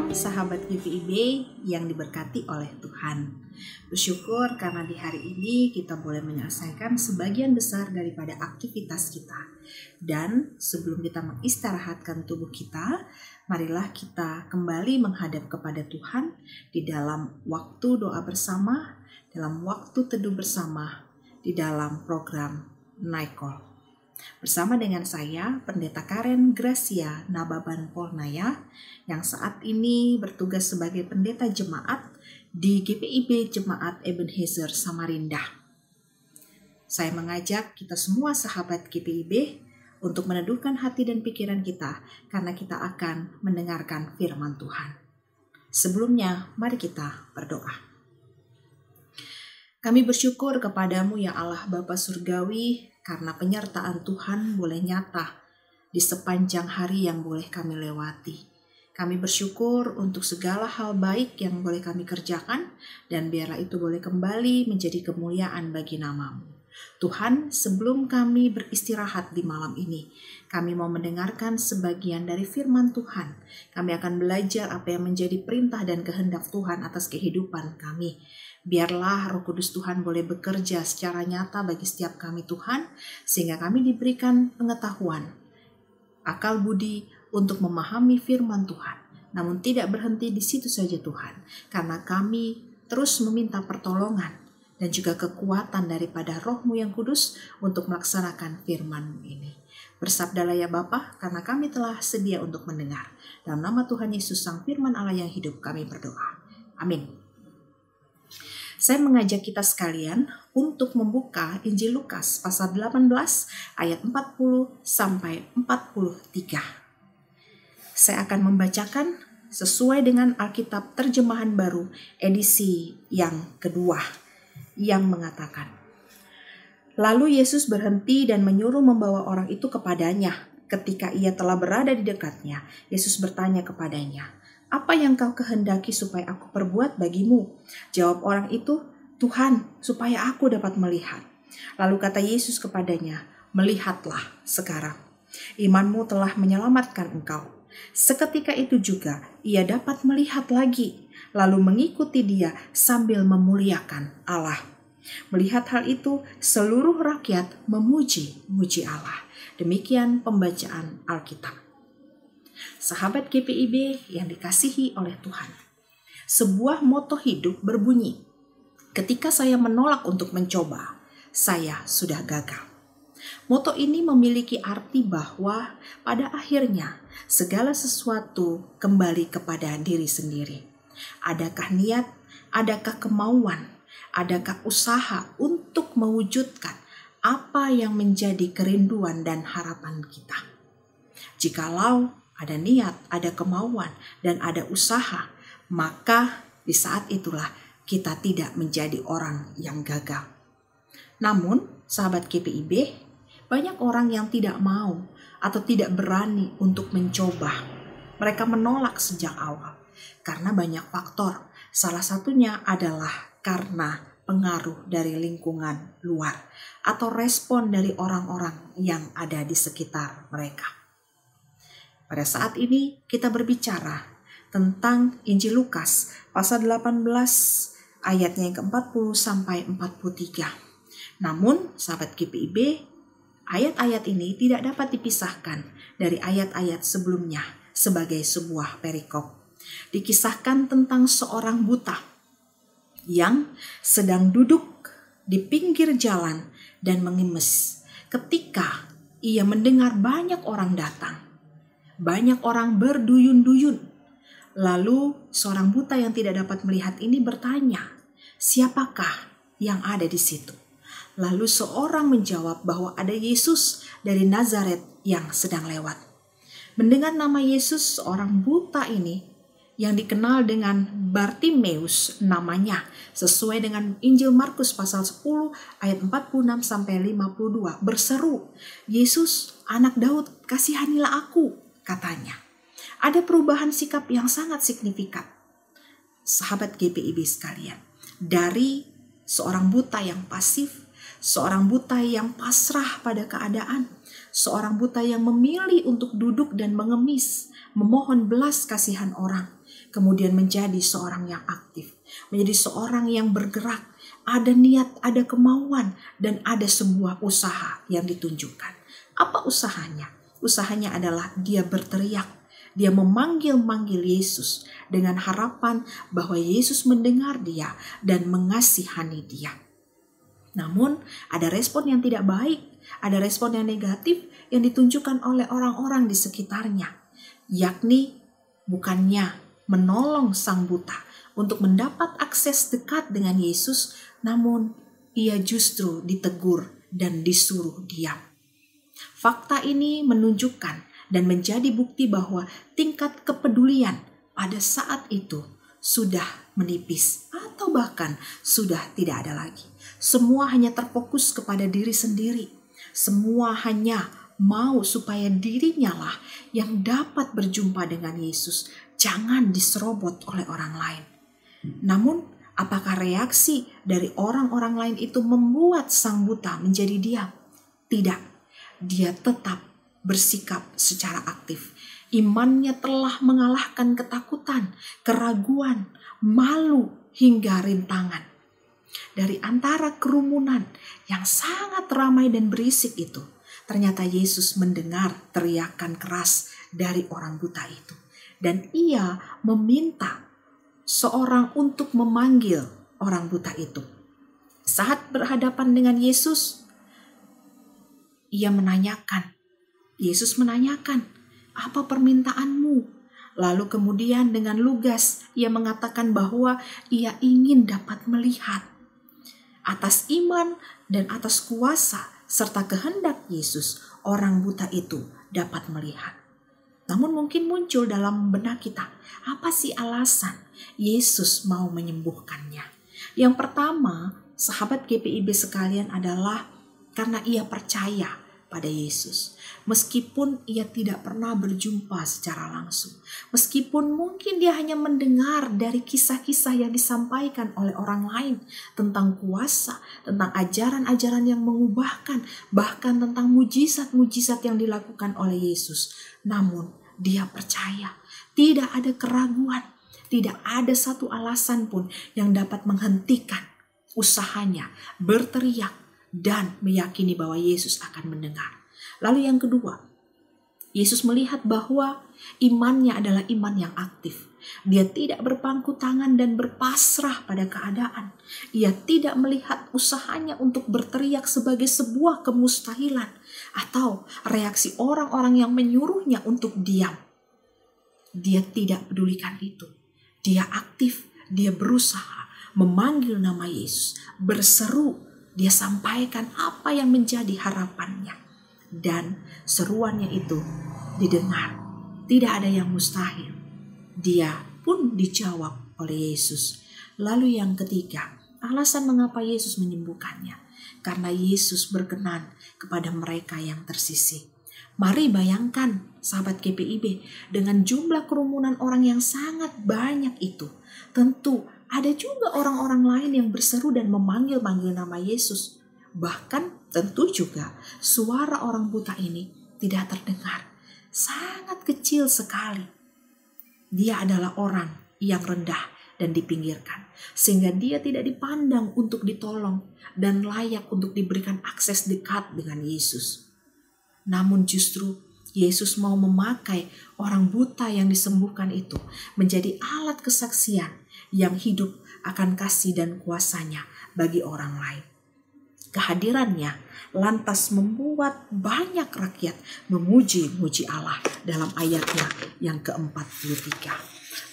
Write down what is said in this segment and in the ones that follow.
Shalom sahabat GPIB yang diberkati oleh Tuhan. Bersyukur karena di hari ini kita boleh menyelesaikan sebagian besar daripada aktivitas kita. Dan sebelum kita mengistirahatkan tubuh kita, marilah kita kembali menghadap kepada Tuhan di dalam waktu doa bersama, dalam waktu teduh bersama, di dalam program Night Call. Bersama dengan saya, Pendeta Karen Gracia Nababan Polnaya, yang saat ini bertugas sebagai pendeta jemaat di GPIB Jemaat Ebenezer Samarinda. Saya mengajak kita semua sahabat GPIB untuk meneduhkan hati dan pikiran kita, karena kita akan mendengarkan firman Tuhan. Sebelumnya, mari kita berdoa. Kami bersyukur kepadamu ya Allah Bapa Surgawi, karena penyertaan Tuhan boleh nyata di sepanjang hari yang boleh kami lewati. Kami bersyukur untuk segala hal baik yang boleh kami kerjakan, dan biarlah itu boleh kembali menjadi kemuliaan bagi nama-Mu. Tuhan, sebelum kami beristirahat di malam ini, kami mau mendengarkan sebagian dari firman Tuhan. Kami akan belajar apa yang menjadi perintah dan kehendak Tuhan atas kehidupan kami. Biarlah Roh Kudus Tuhan boleh bekerja secara nyata bagi setiap kami Tuhan, sehingga kami diberikan pengetahuan, akal budi untuk memahami firman Tuhan. Namun tidak berhenti di situ saja Tuhan, karena kami terus meminta pertolongan dan juga kekuatan daripada Roh-Mu yang kudus untuk melaksanakan firman-Mu ini. Bersabdalah ya Bapa, karena kami telah sedia untuk mendengar. Dalam nama Tuhan Yesus Sang Firman Allah yang hidup kami berdoa. Amin. Saya mengajak kita sekalian untuk membuka Injil Lukas pasal 18 ayat 40 sampai 43. Saya akan membacakan sesuai dengan Alkitab Terjemahan Baru edisi yang kedua yang mengatakan, lalu Yesus berhenti dan menyuruh membawa orang itu kepadanya. Ketika ia telah berada di dekatnya, Yesus bertanya kepadanya, apa yang kau kehendaki supaya aku perbuat bagimu? Jawab orang itu, Tuhan, supaya aku dapat melihat. Lalu kata Yesus kepadanya, melihatlah sekarang. Imanmu telah menyelamatkan engkau. Seketika itu juga ia dapat melihat lagi, lalu mengikuti dia sambil memuliakan Allah. Melihat hal itu, seluruh rakyat memuji Allah. Demikian pembacaan Alkitab. Sahabat GPIB yang dikasihi oleh Tuhan, sebuah moto hidup berbunyi, ketika saya menolak untuk mencoba, saya sudah gagal. Moto ini memiliki arti bahwa pada akhirnya segala sesuatu kembali kepada diri sendiri. Adakah niat, adakah kemauan, adakah usaha untuk mewujudkan apa yang menjadi kerinduan dan harapan kita? Jikalau ada niat, ada kemauan, dan ada usaha, maka di saat itulah kita tidak menjadi orang yang gagal. Namun, sahabat GPIB, banyak orang yang tidak mau atau tidak berani untuk mencoba. Mereka menolak sejak awal karena banyak faktor. Salah satunya adalah karena pengaruh dari lingkungan luar atau respon dari orang-orang yang ada di sekitar mereka. Pada saat ini kita berbicara tentang Injil Lukas pasal 18 ayatnya yang ke-40 sampai 43. Namun sahabat GPIB, ayat-ayat ini tidak dapat dipisahkan dari ayat-ayat sebelumnya sebagai sebuah perikop. Dikisahkan tentang seorang buta yang sedang duduk di pinggir jalan dan mengemis ketika ia mendengar banyak orang datang. Banyak orang berduyun-duyun. Lalu seorang buta yang tidak dapat melihat ini bertanya, siapakah yang ada di situ? Lalu seorang menjawab bahwa ada Yesus dari Nazaret yang sedang lewat. Mendengar nama Yesus, seorang buta ini yang dikenal dengan Bartimeus namanya, sesuai dengan Injil Markus pasal 10 ayat 46 sampai 52, berseru, Yesus, anak Daud, kasihanilah aku, katanya. Ada perubahan sikap yang sangat signifikan, sahabat GPIB sekalian, dari seorang buta yang pasif, seorang buta yang pasrah pada keadaan, seorang buta yang memilih untuk duduk dan mengemis, memohon belas kasihan orang. kemudian menjadi seorang yang aktif, menjadi seorang yang bergerak, ada niat, ada kemauan, dan ada sebuah usaha yang ditunjukkan. Apa usahanya? Usahanya adalah dia berteriak, dia memanggil-manggil Yesus dengan harapan bahwa Yesus mendengar dia dan mengasihani dia. Namun ada respon yang tidak baik, ada respon yang negatif yang ditunjukkan oleh orang-orang di sekitarnya, yakni bukannya menolong sang buta untuk mendapat akses dekat dengan Yesus, namun ia justru ditegur dan disuruh diam. Fakta ini menunjukkan dan menjadi bukti bahwa tingkat kepedulian pada saat itu sudah menipis atau bahkan sudah tidak ada lagi. Semua hanya terfokus kepada diri sendiri. Semua hanya mau supaya dirinya lah yang dapat berjumpa dengan Yesus, jangan diserobot oleh orang lain. Namun, apakah reaksi dari orang-orang lain itu membuat sang buta menjadi diam? Tidak, dia tetap bersikap secara aktif. Imannya telah mengalahkan ketakutan, keraguan, malu, hingga rintangan. Dari antara kerumunan yang sangat ramai dan berisik itu, ternyata Yesus mendengar teriakan keras dari orang buta itu. Dan ia meminta seorang untuk memanggil orang buta itu. Saat berhadapan dengan Yesus, Yesus menanyakan, apa permintaanmu? Lalu kemudian dengan lugas ia mengatakan bahwa ia ingin dapat melihat. Atas iman dan atas kuasa serta kehendak Yesus, orang buta itu dapat melihat. Namun mungkin muncul dalam benak kita, apa sih alasan Yesus mau menyembuhkannya? Yang pertama, sahabat GPIB sekalian, adalah karena ia percaya pada Yesus. Meskipun ia tidak pernah berjumpa secara langsung. Meskipun mungkin dia hanya mendengar dari kisah-kisah yang disampaikan oleh orang lain tentang kuasa, tentang ajaran-ajaran yang mengubahkan, bahkan tentang mujizat-mujizat yang dilakukan oleh Yesus. Namun dia percaya, tidak ada keraguan, tidak ada satu alasan pun yang dapat menghentikan usahanya berteriak dan meyakini bahwa Yesus akan mendengar. Lalu yang kedua, Yesus melihat bahwa imannya adalah iman yang aktif. Dia tidak berpangku tangan dan berpasrah pada keadaan. Ia tidak melihat usahanya untuk berteriak sebagai sebuah kemustahilan atau reaksi orang-orang yang menyuruhnya untuk diam. Dia tidak pedulikan itu. Dia aktif, dia berusaha memanggil nama Yesus, berseru. Dia sampaikan apa yang menjadi harapannya. Dan seruannya itu didengar. Tidak ada yang mustahil. Dia pun dijawab oleh Yesus. Lalu yang ketiga, alasan mengapa Yesus menyembuhkannya. Karena Yesus berkenan kepada mereka yang tersisih. Mari bayangkan sahabat GPIB, dengan jumlah kerumunan orang yang sangat banyak itu, tentu ada juga orang-orang lain yang berseru dan memanggil-manggil nama Yesus. Bahkan tentu juga suara orang buta ini tidak terdengar. Sangat kecil sekali. Dia adalah orang yang rendah dan dipinggirkan. Sehingga dia tidak dipandang untuk ditolong dan layak untuk diberikan akses dekat dengan Yesus. Namun justru Yesus mau memakai orang buta yang disembuhkan itu menjadi alat kesaksian yang hidup akan kasih dan kuasanya bagi orang lain. Kehadirannya lantas membuat banyak rakyat memuji-muji Allah dalam ayatnya yang ke-43.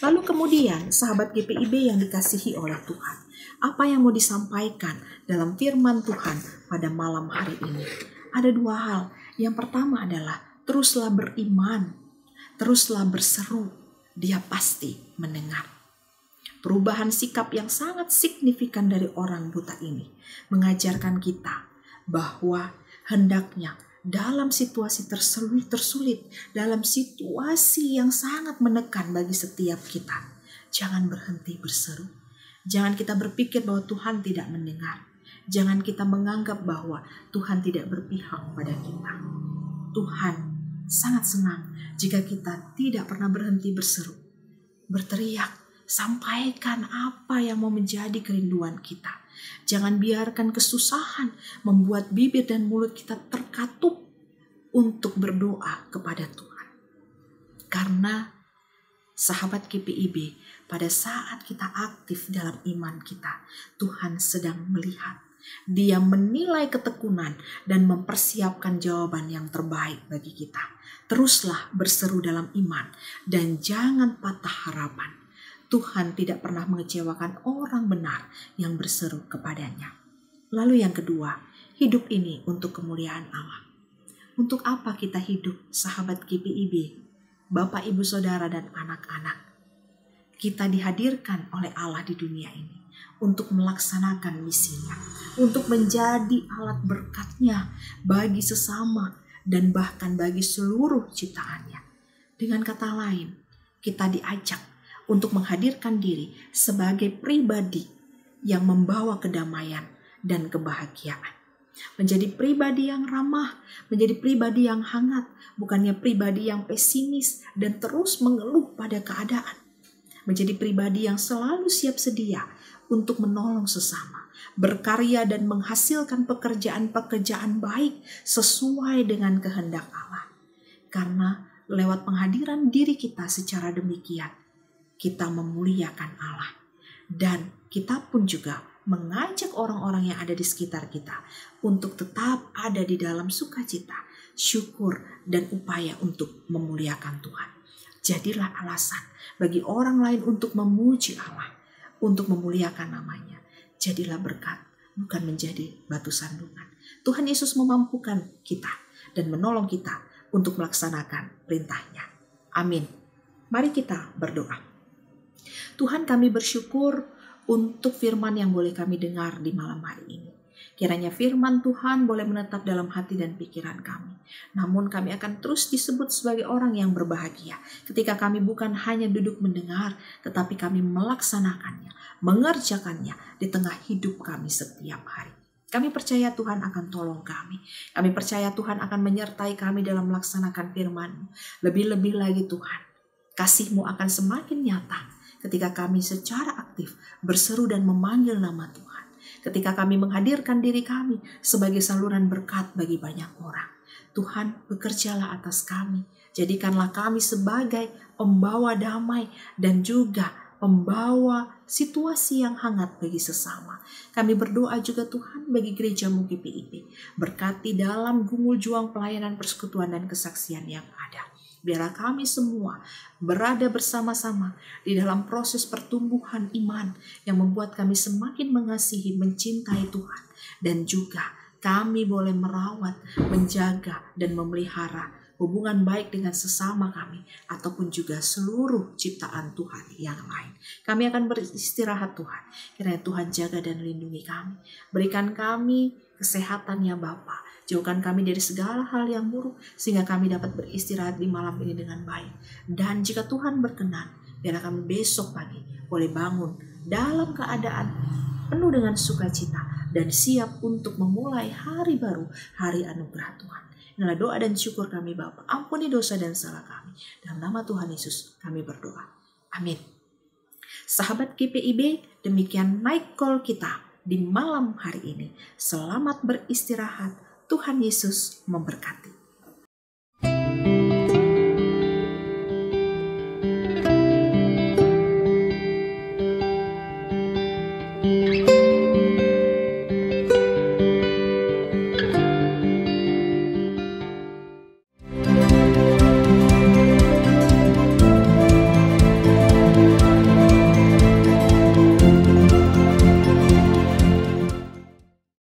Lalu kemudian sahabat GPIB yang dikasihi oleh Tuhan, apa yang mau disampaikan dalam firman Tuhan pada malam hari ini? Ada dua hal. Yang pertama adalah teruslah beriman, teruslah berseru, dia pasti mendengar. Perubahan sikap yang sangat signifikan dari orang buta ini mengajarkan kita bahwa hendaknya dalam situasi tersulit, dalam situasi yang sangat menekan bagi setiap kita, jangan berhenti berseru. Jangan kita berpikir bahwa Tuhan tidak mendengar. Jangan kita menganggap bahwa Tuhan tidak berpihak pada kita. Tuhan sangat senang jika kita tidak pernah berhenti berseru. berteriak, sampaikan apa yang mau menjadi kerinduan kita. Jangan biarkan kesusahan membuat bibir dan mulut kita terkatup untuk berdoa kepada Tuhan. Karena sahabat KPIB, pada saat kita aktif dalam iman kita, Tuhan sedang melihat. Dia menilai ketekunan dan mempersiapkan jawaban yang terbaik bagi kita. Teruslah berseru dalam iman dan jangan patah harapan. Tuhan tidak pernah mengecewakan orang benar yang berseru kepadanya. Lalu yang kedua, hidup ini untuk kemuliaan Allah. Untuk apa kita hidup, sahabat KPIB, Bapak, Ibu, Saudara, dan anak-anak? Kita dihadirkan oleh Allah di dunia ini untuk melaksanakan misinya, untuk menjadi alat berkat-Nya bagi sesama dan bahkan bagi seluruh ciptaannya. Dengan kata lain, kita diajak untuk menghadirkan diri sebagai pribadi yang membawa kedamaian dan kebahagiaan. Menjadi pribadi yang ramah, menjadi pribadi yang hangat, bukannya pribadi yang pesimis dan terus mengeluh pada keadaan. Menjadi pribadi yang selalu siap sedia untuk menolong sesama, berkarya dan menghasilkan pekerjaan-pekerjaan baik sesuai dengan kehendak Allah. Karena lewat penghadiran diri kita secara demikian, kita memuliakan Allah. Dan kita pun juga mengajak orang-orang yang ada di sekitar kita untuk tetap ada di dalam sukacita, syukur, dan upaya untuk memuliakan Tuhan. Jadilah alasan bagi orang lain untuk memuji Allah, untuk memuliakan namanya. Jadilah berkat, bukan menjadi batu sandungan. Tuhan Yesus memampukan kita dan menolong kita untuk melaksanakan perintah-Nya. Amin. Mari kita berdoa. Tuhan, kami bersyukur untuk firman yang boleh kami dengar di malam hari ini. Kiranya firman Tuhan boleh menetap dalam hati dan pikiran kami. Namun kami akan terus disebut sebagai orang yang berbahagia ketika kami bukan hanya duduk mendengar, tetapi kami melaksanakannya, mengerjakannya di tengah hidup kami setiap hari. Kami percaya Tuhan akan tolong kami. Kami percaya Tuhan akan menyertai kami dalam melaksanakan firman-Mu. Lebih-lebih lagi Tuhan, kasih-Mu akan semakin nyata ketika kami secara aktif berseru dan memanggil nama Tuhan. Ketika kami menghadirkan diri kami sebagai saluran berkat bagi banyak orang. Tuhan, bekerjalah atas kami. Jadikanlah kami sebagai pembawa damai dan juga pembawa situasi yang hangat bagi sesama. Kami berdoa juga Tuhan bagi gereja-Mu GPIB. Berkati dalam gumul juang pelayanan persekutuan dan kesaksian yang ada. Biarlah kami semua berada bersama-sama di dalam proses pertumbuhan iman yang membuat kami semakin mengasihi, mencintai Tuhan. Dan juga kami boleh merawat, menjaga, dan memelihara hubungan baik dengan sesama kami ataupun juga seluruh ciptaan Tuhan yang lain. Kami akan beristirahat Tuhan. Kiranya Tuhan jaga dan lindungi kami. Berikan kami kesehatan ya Bapa. Jauhkan kami dari segala hal yang buruk sehingga kami dapat beristirahat di malam ini dengan baik. Dan jika Tuhan berkenan, biarlah kami besok pagi boleh bangun dalam keadaan penuh dengan sukacita dan siap untuk memulai hari baru, hari anugerah Tuhan. Inilah doa dan syukur kami Bapa. Ampuni dosa dan salah kami. Dalam nama Tuhan Yesus kami berdoa. Amin. Sahabat KPIB, demikian night call kita di malam hari ini. Selamat beristirahat. Tuhan Yesus memberkati.